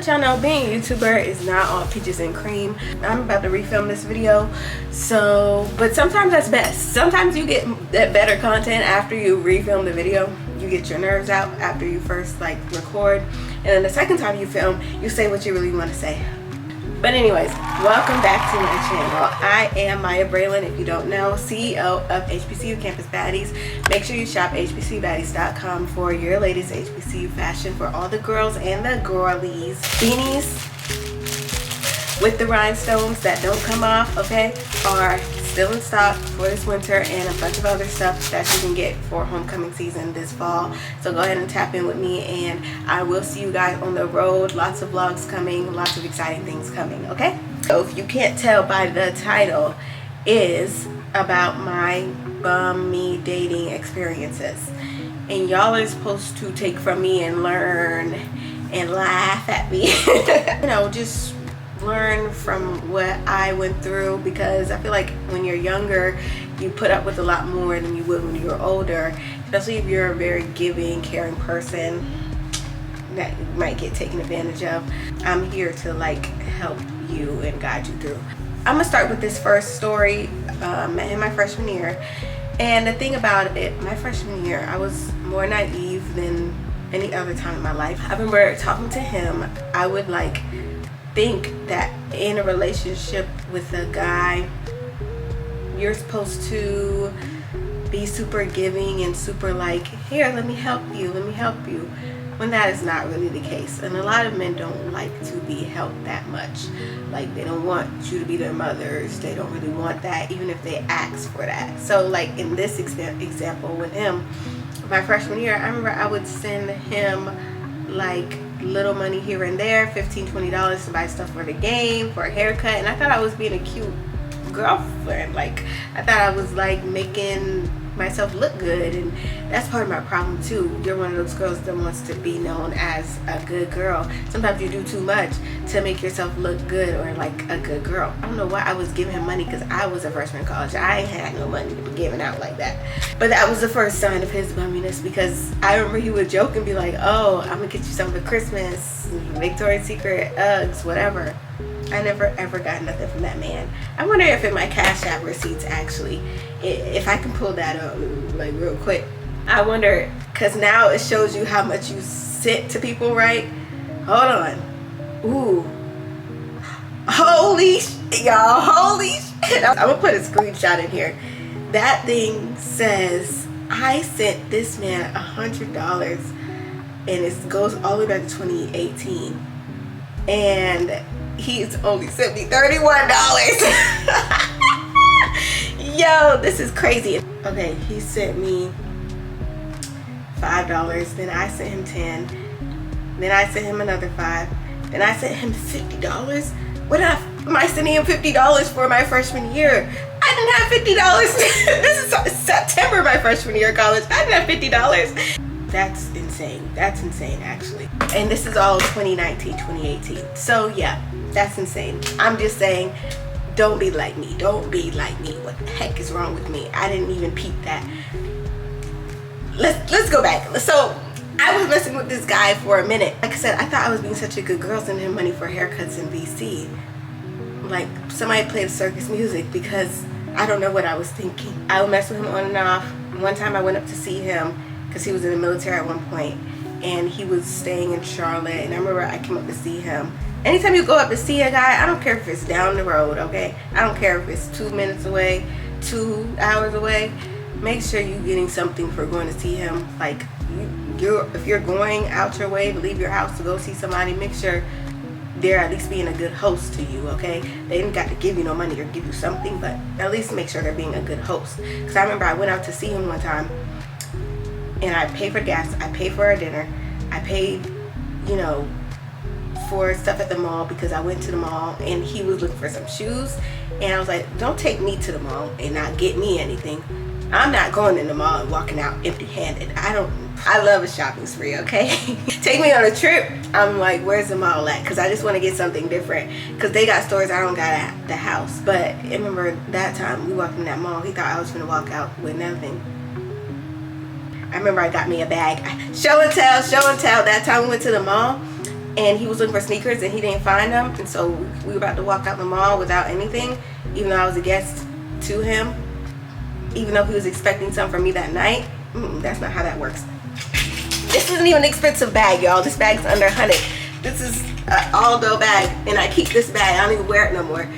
let y'all know, being a YouTuber is not all peaches and cream. I'm about to refilm this video, but sometimes that's best. Sometimes you get that better content after you refilm the video. You get your nerves out after you first like record, and then the second time you film, you say what you really want to say. But anyways, welcome back to my channel. I am Bray-Lynn, if you don't know, CEO of HBCU Campus Baddies. Make sure you shop hbcbaddies.com for your latest HBCU fashion for all the girls and the girlies. Beanies with the rhinestones that don't come off, okay, are still in stock for this winter, and a bunch of other stuff that you can get for homecoming season this fall. So go ahead and tap in with me, and I will see you guys on the road. Lots of vlogs coming, lots of exciting things coming, okay? So if you can't tell by the title, is about my bummy dating experiences, and y'all are supposed to take from me and learn and laugh at me. You know, just learn from what I went through, because I feel like when you're younger you put up with a lot more than you would when you're older, especially if you're a very giving, caring person that you might get taken advantage of. I'm here to like help you and guide you through. I'm gonna start with this first story. Met him my freshman year, and the thing about it, my freshman year I was more naive than any other time in my life. I remember talking to him, I would like think that in a relationship with a guy you're supposed to be super giving and super like, here, let me help you, when that is not really the case. And a lot of men don't like to be helped that much. Like, they don't want you to be their mothers, they don't really want that, even if they ask for that. So like in this example with him, my freshman year, I remember I would send him like little money here and there, $15-20 to buy stuff for the game, for a haircut, and I thought I was being a cute girlfriend. Like, I thought I was like making myself look good, and that's part of my problem too. You're one of those girls that wants to be known as a good girl. Sometimes you do too much to make yourself look good or like a good girl. I don't know why I was giving him money, because I was a freshman in college. I ain't had no money to be giving out like that. But that was the first sign of his bumminess, because I remember he would joke and be like, oh, I'm gonna get you something for Christmas, Victoria's Secret, Uggs, whatever. I never ever got nothing from that man. I wonder if in my Cash App receipts, actually, if I can pull that up like real quick. I wonder, because now it shows you how much you sent to people, right? Hold on. Ooh. Holy y'all, holy shit. I'm gonna put a screenshot in here. That thing says I sent this man $100, and it goes all the way back to 2018, and he's only sent me $31. Yo, this is crazy. Okay, he sent me $5, then I sent him 10, then I sent him another 5, then I sent him $50. What am I sending him $50 for my freshman year? I didn't have $50. This is September, my freshman year of college. I didn't have $50. That's insane. That's insane, actually. And this is all 2019, 2018. So yeah, that's insane. I'm just saying, don't be like me. Don't be like me. What the heck is wrong with me? I didn't even peep that. Let's go back. So I was messing with this guy for a minute. Like I said, I thought I was being such a good girl, sending him money for haircuts in VC. Like somebody played circus music, because I don't know what I was thinking. I would mess with him on and off. One time I went up to see him, because he was in the military at one point, and he was staying in Charlotte, and I remember I came up to see him. Anytime you go up to see a guy, I don't care if it's down the road, okay? I don't care if it's 2 minutes away, 2 hours away. Make sure you're getting something for going to see him. Like, if you're going out your way to leave your house to go see somebody, make sure they're at least being a good host to you, okay? They didn't got to give you no money or give you something, but at least make sure they're being a good host. Because I remember I went out to see him one time, and I paid for gas, I paid for our dinner, I paid, you know, for stuff at the mall, because I went to the mall and he was looking for some shoes, and I was like, don't take me to the mall and not get me anything. I'm not going in the mall and walking out empty-handed. I love a shopping spree, okay? Take me on a trip, I'm like, where's the mall at? Because I just want to get something different, because they got stores I don't got at the house. But I remember that time we walked in that mall, he thought I was gonna walk out with nothing. I remember I got me a bag. Show and tell. That time we went to the mall, and he was looking for sneakers and he didn't find them, and so we were about to walk out the mall without anything, even though I was a guest to him, even though he was expecting something from me that night. That's not how that works. This isn't even an expensive bag, y'all. This bag's under 100. This is an all-go bag, and I keep this bag. I don't even wear it no more.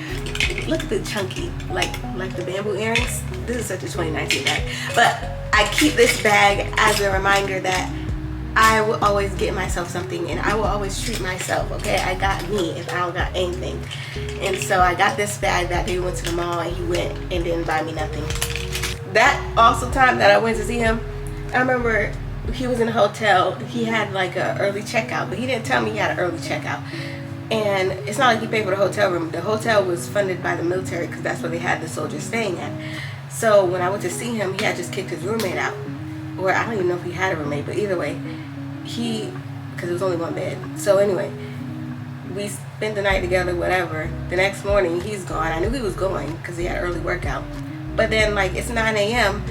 Look at the chunky, like the bamboo earrings. This is such a 2019 bag. But I keep this bag as a reminder that I will always get myself something, and I will always treat myself, okay? I got me if I don't got anything. And so I got this bag that day. We went to the mall, and he went and didn't buy me nothing. That also time that I went to see him, I remember he was in a hotel. He had like an early checkout, but he didn't tell me he had an early checkout. And it's not like he paid for the hotel room. The hotel was funded by the military because that's where they had the soldiers staying at. So when I went to see him, he had just kicked his roommate out. Or I don't even know if he had a roommate, but either way, because it was only one bed. So anyway, we spent the night together, whatever. The next morning, he's gone. I knew he was going because he had an early workout. But then, like, it's 9 a.m.,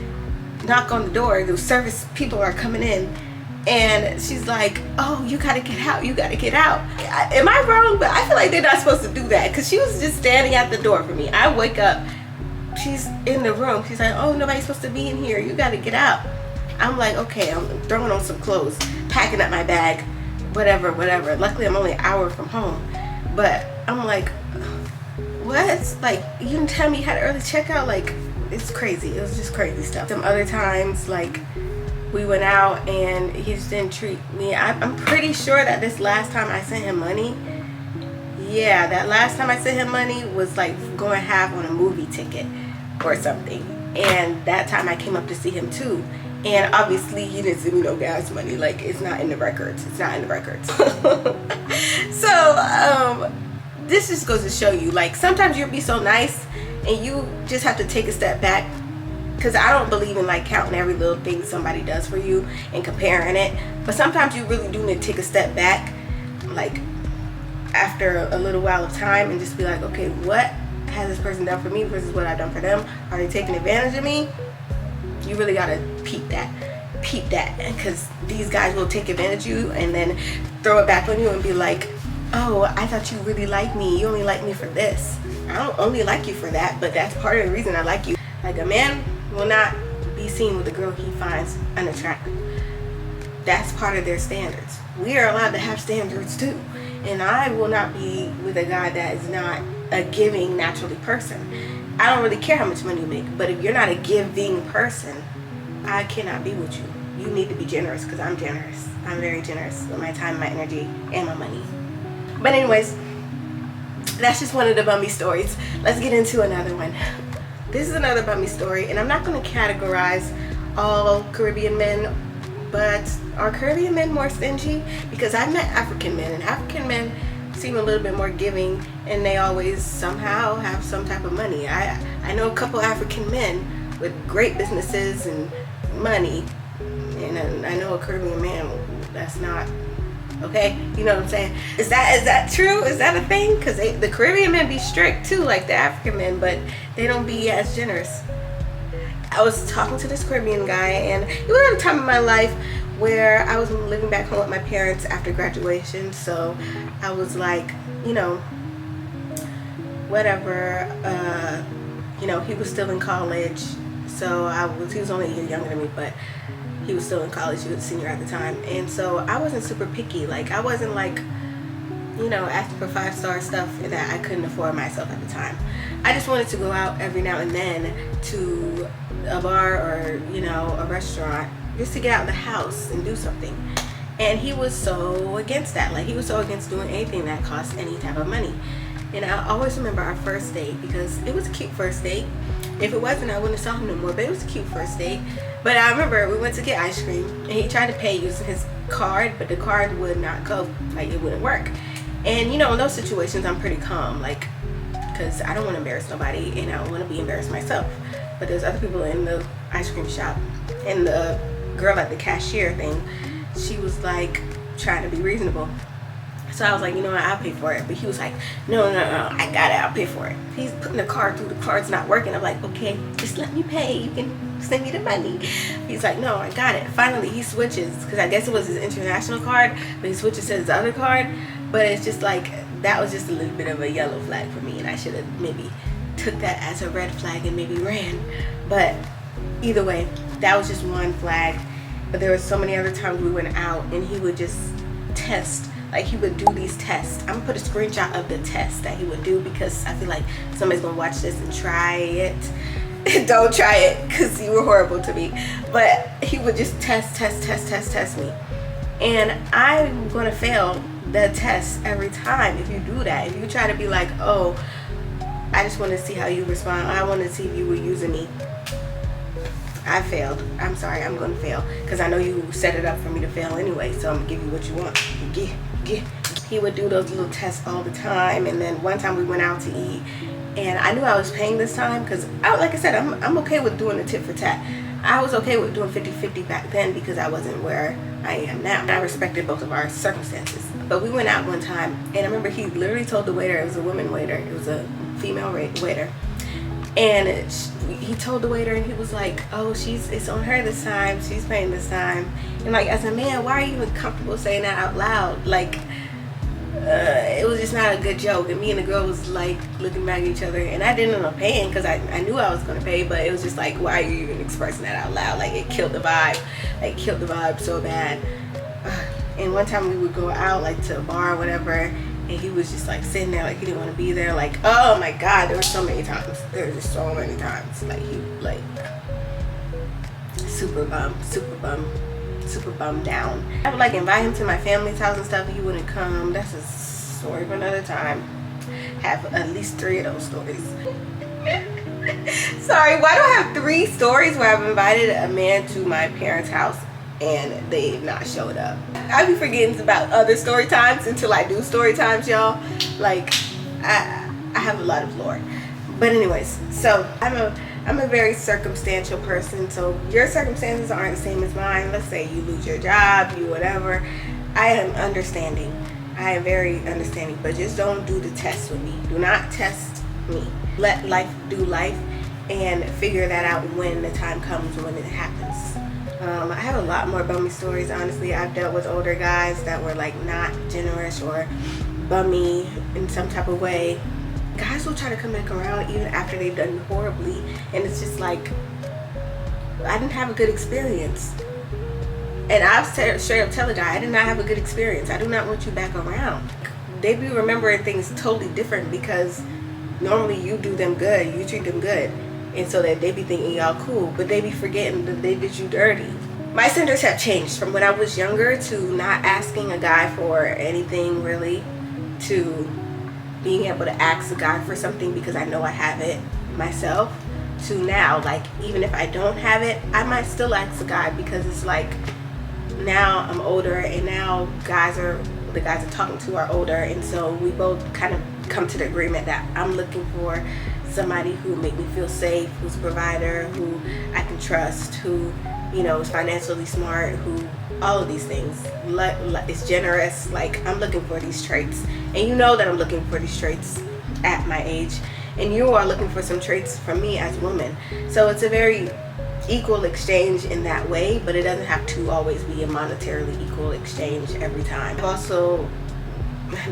knock on the door, the service people are coming in, and she's like, oh, you gotta get out, you gotta get out. Am I wrong? But I feel like they're not supposed to do that, because she was just standing at the door for me. I wake up, she's in the room, she's like, oh, nobody's supposed to be in here, you gotta get out. I'm like, okay, I'm throwing on some clothes, packing up my bag, whatever. Luckily, I'm only an hour from home, but I'm like, what? Like, you didn't tell me you had an early checkout? Like, it's crazy. It was just crazy stuff. Some other times, like, we went out and he just didn't treat me. I'm pretty sure that this last time I sent him money, yeah, that last time I sent him money was like going half on a movie ticket or something. And that time I came up to see him too. And obviously he didn't send me no gas money. Like, it's not in the records. It's not in the records. So, this just goes to show you, like, sometimes you'll be so nice and you just have to take a step back, because I don't believe in like counting every little thing somebody does for you and comparing it. But sometimes you really do need to take a step back, like after a little while of time, and just be like, okay, what has this person done for me versus what I've done for them? Are they taking advantage of me? You really gotta peep that, because these guys will take advantage of you and then throw it back on you and be like, oh, I thought you really liked me. You only like me for this. I don't only like you for that, but that's part of the reason I like you. Like, a man will not be seen with a girl he finds unattractive. That's part of their standards. We are allowed to have standards too. And I will not be with a guy that is not a giving, naturally person. I don't really care how much money you make, but if you're not a giving person, I cannot be with you. You need to be generous, because I'm generous. I'm very generous with my time, my energy, and my money. But anyways, that's just one of the bummy stories. Let's get into another one. This is another bummy story, and I'm not going to categorize all Caribbean men, but are Caribbean men more stingy? Because I've met African men, and African men seem a little bit more giving, and they always somehow have some type of money. I know a couple African men with great businesses and money, and I know a Caribbean man that's not. Okay, you know what I'm saying? Is that true? Is that a thing? Because the Caribbean men be strict too, like the African men, but they don't be as generous. I was talking to this Caribbean guy, and it was at a time in my life where I was living back home with my parents after graduation. So I was like, you know, whatever. You know, he was still in college, so he was only a year younger than me, but he was still in college. He was a senior at the time. And so I wasn't super picky. Like, I wasn't like, you know, asking for 5-star stuff that I couldn't afford myself at the time. I just wanted to go out every now and then to a bar or, you know, a restaurant, just to get out of the house and do something. And he was so against that. Like, he was so against doing anything that cost any type of money. And I always remember our first date, because it was a cute first date. If it wasn't, I wouldn't have saw him no more, but it was a cute first date. But I remember we went to get ice cream, and he tried to pay using his card, but the card would not go, like, it wouldn't work. And, you know, in those situations, I'm pretty calm, like, because I don't want to embarrass nobody, and I don't want to be embarrassed myself. But there's other people in the ice cream shop, and the girl at the cashier thing, she was, like, trying to be reasonable. So I was like, you know what, I'll pay for it. But he was like, no, I got it, I'll pay for it. He's putting the card through, the card's not working. I'm like, okay, just let me pay, you can send me the money. He's like, no, I got it. Finally, he switches, because I guess it was his international card, but he switches to his other card. But it's just like, that was just a little bit of a yellow flag for me, and I should have maybe took that as a red flag and maybe ran. But either way, that was just one flag. But there were so many other times we went out and he would just test. Like, he would do these tests. I'm gonna put a screenshot of the test that he would do, because I feel like somebody's gonna watch this and try it. Don't try it, because you were horrible to me. But he would just test me. And I'm gonna fail the test every time if you do that. If you try to be like, oh, I just want to see how you respond, I want to see if you were using me, I failed. I'm sorry, I'm going to fail, because I know you set it up for me to fail anyway, so I'm going to give you what you want. He would do those little tests all the time. And then one time we went out to eat, and I knew I was paying this time, because like I said, I'm okay with doing the tit for tat. I was okay with doing 50-50 back then, because I wasn't where I am now. I respected both of our circumstances. But we went out one time, and I remember he literally told the waiter, it was a woman waiter, it was a female waiter, and he told the waiter, and he was like, oh, it's on her this time, she's paying this time. And like, as a man, why are you even comfortable saying that out loud? Like, it was just not a good joke. And me and the girl was like looking back at each other, and I didn't end up paying, because I knew I was going to pay, but it was just like, why are you even expressing that out loud? Like, it killed the vibe. Like, killed the vibe so bad. And one time we would go out, like, to a bar or whatever, and he was just like sitting there, like he didn't want to be there. Like, oh my God, there were so many times. There were just so many times. Like, he, like, super bummed down. I would like invite him to my family's house and stuff, he wouldn't come. That's a story for another time. Have at least 3 of those stories. Sorry, why do I have 3 stories where I've invited a man to my parents' house and they've not showed up? I be forgetting about other story times until I do story times, y'all. Like, I have a lot of lore. But anyways, so I'm a very circumstantial person. So your circumstances aren't the same as mine. Let's say you lose your job, you whatever. I am understanding. I am very understanding. But just don't do the test with me. Do not test me. Let life do life, and figure that out when the time comes, when it happens. I have a lot more bummy stories, honestly. I've dealt with older guys that were like not generous or bummy in some type of way. Guys will try to come back around even after they've done horribly, and it's just like, I didn't have a good experience. And I'll straight up tell a guy, I did not have a good experience. I do not want you back around. They be remembering things totally different, because normally you do them good, you treat them good, and so that they be thinking y'all cool, but they be forgetting that they did you dirty. My standards have changed from when I was younger to not asking a guy for anything really, to being able to ask a guy for something because I know I have it myself, to now, like, even if I don't have it, I might still ask a guy, because it's like, now I'm older, and now the guys are talking to are older, and so we both kind of come to the agreement that I'm looking for somebody who make me feel safe, who's a provider, who I can trust, who, you know, is financially smart, who, all of these things, is generous. Like, I'm looking for these traits, and you know that I'm looking for these traits at my age, and you are looking for some traits from me as a woman. So it's a very equal exchange in that way, but it doesn't have to always be a monetarily equal exchange every time. I've also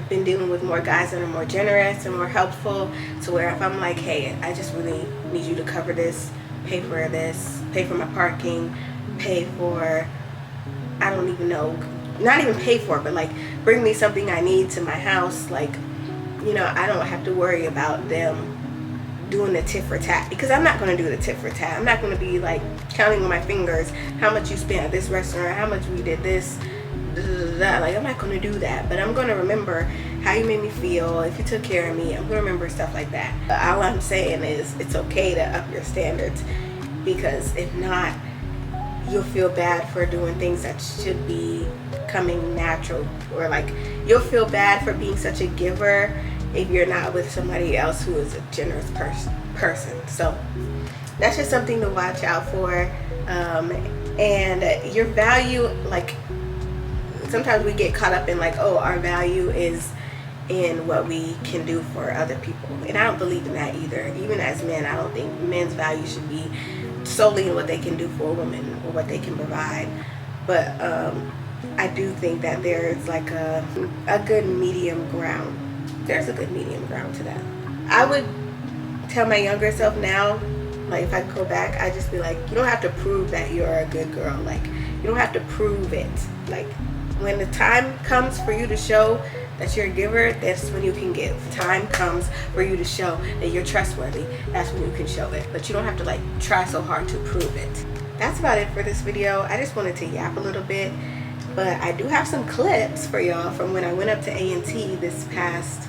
been dealing with more guys that are more generous and more helpful, to where if I'm like, hey, I just really need you to cover this, pay for my parking, pay for, I don't even know, not even pay for, but like bring me something I need to my house, like, you know, I don't have to worry about them doing the tit for tat, because I'm not going to do the tit for tat. I'm not going to be like counting on my fingers how much you spent at this restaurant, how much we did this, like, I'm not going to do that. But I'm going to remember how you made me feel, if you took care of me. I'm going to remember stuff like that. But all I'm saying is, it's okay to up your standards, because if not, you'll feel bad for doing things that should be coming natural, or like, you'll feel bad for being such a giver if you're not with somebody else who is a generous person. So that's just something to watch out for. And your value, like, sometimes we get caught up in like, oh, our value is in what we can do for other people, and I don't believe in that either. Even as men, I don't think men's value should be solely in what they can do for a woman or what they can provide. But I do think that there's like a good medium ground. There's a good medium ground to that. I would tell my younger self now, like if I could go back, I'd just be like, you don't have to prove that you're a good girl. Like, you don't have to prove it. Like, when the time comes for you to show that you're a giver, that's when you can give. Time comes for you to show that you're trustworthy, that's when you can show it. But you don't have to like try so hard to prove it. That's about it for this video. I just wanted to yap a little bit, but I do have some clips for y'all from when I went up to A&T this past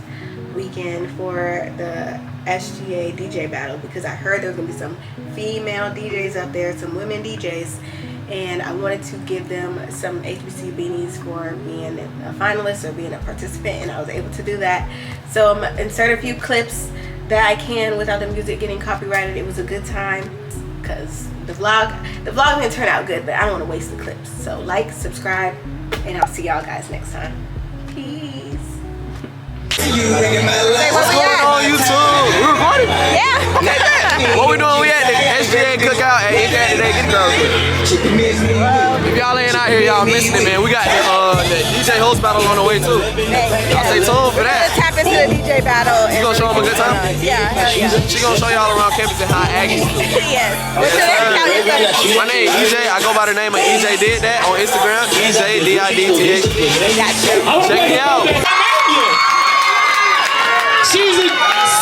weekend for the SGA DJ battle, because I heard there was gonna be some female DJs up there, some women DJs, and I wanted to give them some HBC beanies for being a finalist or being a participant, and I was able to do that. So I'm gonna insert a few clips that I can without the music getting copyrighted. It was a good time because the vlog didn't turn out good, but I don't want to waste the clips. So like, subscribe, and I'll see y'all guys next time. Peace. What's going on YouTube? We recording? Yeah. What we doing? We at the SGA cookout at NCAT Dj. Get those. If y'all ain't out here, y'all missing it, man. We got the DJ host battle on the way too. Y'all stay tuned for that. Tap into the DJ battle. You gonna show them a good time? Yeah, hell yeah. She gonna show y'all around campus and how Aggies do. Yes. What's your name? My name is EJ. I go by the name of EJ Did That on Instagram. EJ DIDTH. Check me out. She's a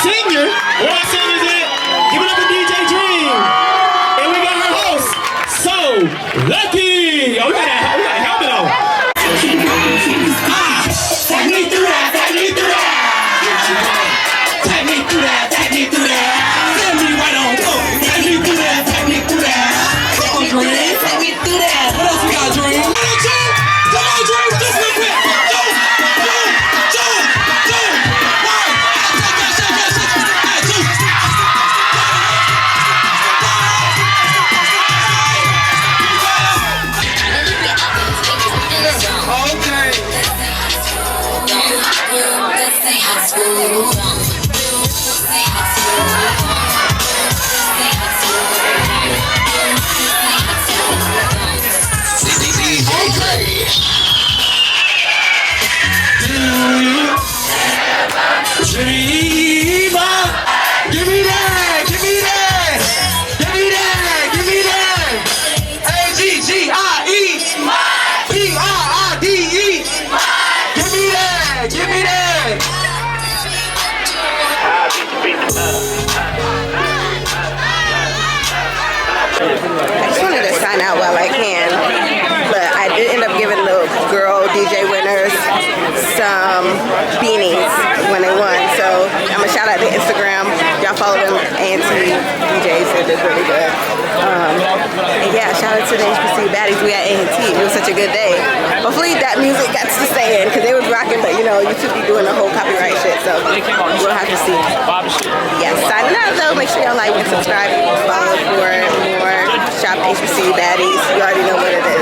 singer. Where our singers at? Give it up to DJ Dream. And we got her host, So Lucky. Oh, we got a helmet on. Take me through that, take me through that. Take me through that, take me through that. Send me right on. Take me through that, take me through that. Come on, Dream. Take me through that. What else we got, Dream? Come on, Dream. Just real quick. I just wanted to sign out while I can, but I did end up giving the girl DJ winners some beanies when they won. So I'm gonna shout out to Instagram. Y'all follow them, A&T DJs, they did really good. And yeah, shout out to the HBCU Baddies. We at A&T. It was such a good day. Hopefully that music got to stay in because they was rocking, but you know, YouTube be doing the whole copyright shit, so we'll have to see. Yeah, signing out though. Make sure y'all like and subscribe, follow for more Shop HBCU Baddies. You already know what it is.